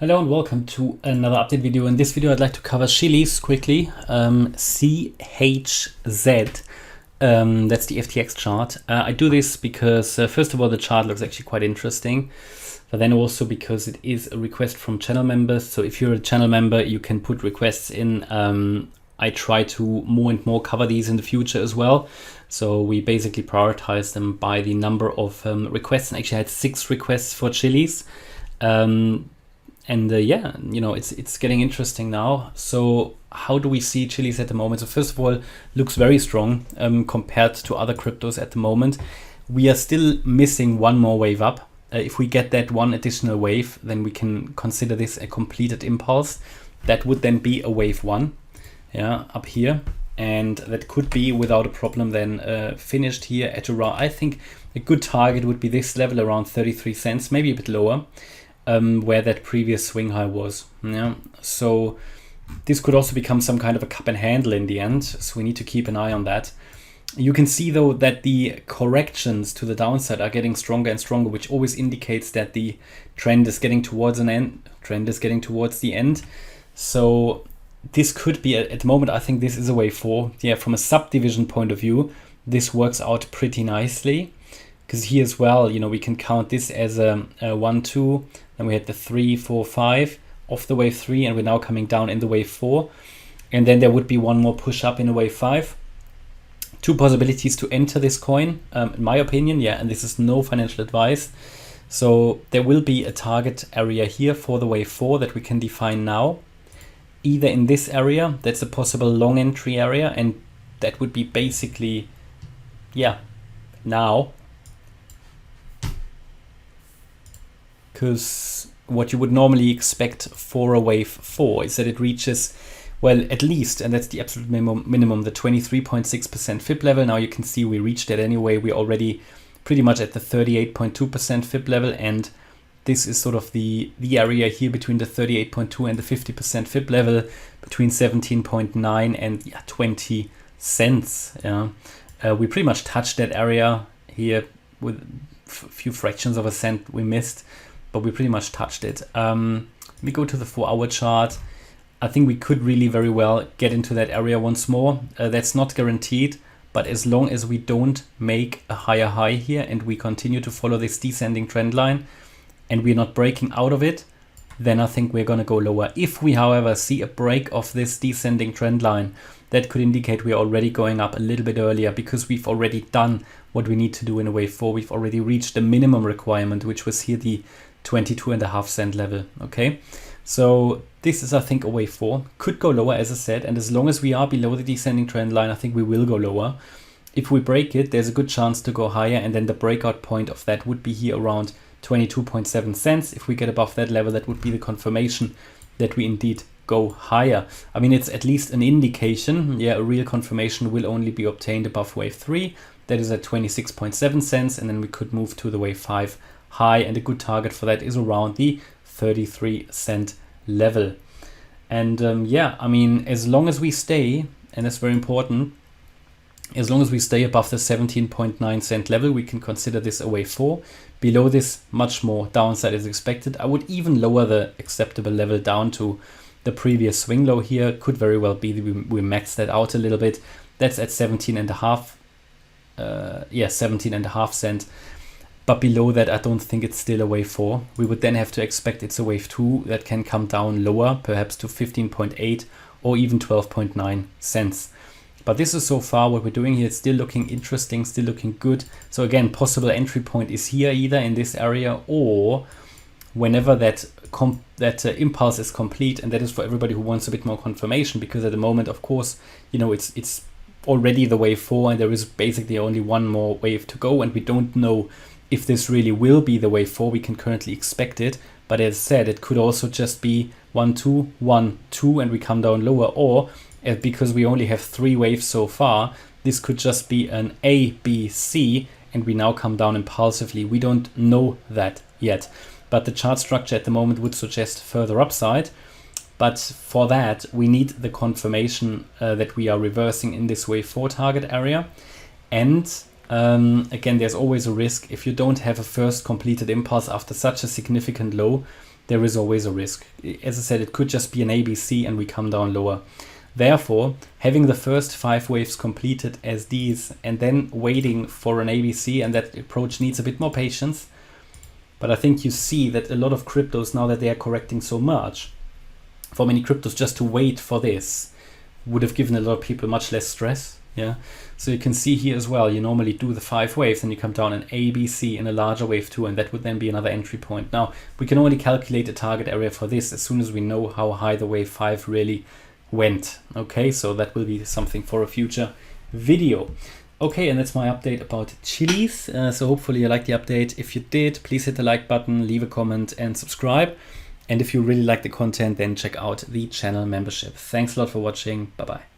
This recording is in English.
Hello and welcome to another update video. In this video I'd like to cover Chiliz quickly, CHZ, that's the FTX chart. I do this because first of all the chart looks actually quite interesting, but then also because it is a request from channel members. So if you're a channel member you can put requests in. I try to more and more cover these in the future as well. So we basically prioritize them by the number of requests, and actually I had 6 requests for Chiliz. Yeah, you know, it's getting interesting now. So how do we see Chiliz at the moment? So first of all, looks very strong compared to other cryptos at the moment. We are still missing one more wave up. If we get that one additional wave, then we can consider this a completed impulse. That would then be a wave 1, yeah, up here. And that could be without a problem then finished here at around, I think a good target would be this level around 33 cents, maybe a bit lower. Where that previous swing high was. Yeah, so this could also become some kind of a cup and handle in the end, so we need to keep an eye on that. You can see though that the corrections to the downside are getting stronger and stronger, which always indicates that the trend is getting towards an end. So this could be at the moment, I think this is a wave 4. Yeah, from a subdivision point of view, this works out pretty nicely. Because here as well, you know, we can count this as a 1, 2, then we had the 3, 4, 5 off the wave 3, and we're now coming down in the wave 4. And then there would be one more push up in a wave 5. 2 possibilities to enter this coin, in my opinion, yeah, and this is no financial advice. So there will be a target area here for the wave 4 that we can define now. Either in this area, that's a possible long entry area, and that would be basically, yeah, now. Because what you would normally expect for a wave 4 is that it reaches, well, at least, and that's the absolute minimum, the 23.6% FIB level. Now you can see we reached that anyway. We're already pretty much at the 38.2% FIB level, and this is sort of the area here between the 38.2 and the 50% FIB level, between 17.9 and 20 cents. Yeah. We pretty much touched that area here with a few fractions of a cent we missed, but we pretty much touched it. We go to the 4-hour chart. I think we could really very well get into that area once more. That's not guaranteed, but as long as we don't make a higher high here and we continue to follow this descending trend line and we're not breaking out of it, then I think we're gonna go lower. If we, however, see a break of this descending trend line, that could indicate we are already going up a little bit earlier, because we've already done what we need to do in a wave 4. We've already reached the minimum requirement, which was here the 22.5 cent level. Okay, so this is, I think, a wave 4. Could go lower, as I said, and as long as we are below the descending trend line, I think we will go lower. If we break it, there's a good chance to go higher, and then the breakout point of that would be here around 22.7 cents. If we get above that level, that would be the confirmation that we indeed go higher. I mean, it's at least an indication. Yeah, a real confirmation will only be obtained above wave 3. That is at 26.7 cents, and then we could move to the wave 5 high, and a good target for that is around the 33 cent level. And yeah, I mean, as long as we stay, and that's very important, as long as we stay above the 17.9 cent level, we can consider this a wave 4. Below this, much more downside is expected. I would even lower the acceptable level down to the previous swing low here. Could very well be that we max that out a little bit. That's at 17.5. 17.5 cent. But below that, I don't think it's still a wave 4. We would then have to expect it's a wave 2 that can come down lower, perhaps to 15.8 or even 12.9 cents. But this is so far what we're doing here. It's still looking interesting, still looking good. So again, possible entry point is here, either in this area or whenever that impulse is complete. And that is for everybody who wants a bit more confirmation, because at the moment, of course, you know, it's already the wave 4 and there is basically only one more wave to go, and we don't know if this really will be the wave 4. We can currently expect it, but as I said, it could also just be 1, 2, 1, 2, and we come down lower, or because we only have 3 waves so far, this could just be an A, B, C, and we now come down impulsively. We don't know that yet, but the chart structure at the moment would suggest further upside. But for that, we need the confirmation that we are reversing in this wave 4 target area. And again, there's always a risk if you don't have a first completed impulse after such a significant low, there is always a risk. As I said, it could just be an ABC and we come down lower. Therefore, having the first 5 waves completed as these and then waiting for an ABC, and that approach needs a bit more patience. But I think you see that a lot of cryptos, now that they are correcting so much, for many cryptos just to wait for this would have given a lot of people much less stress. Yeah. So you can see here as well, you normally do the 5 waves and you come down an ABC in a larger wave too, and that would then be another entry point. Now, we can only calculate a target area for this as soon as we know how high the wave 5 really went. Okay, so that will be something for a future video. Okay, and that's my update about Chiliz. So hopefully you liked the update. If you did, please hit the like button, leave a comment and subscribe. And if you really like the content, then check out the channel membership. Thanks a lot for watching. Bye-bye.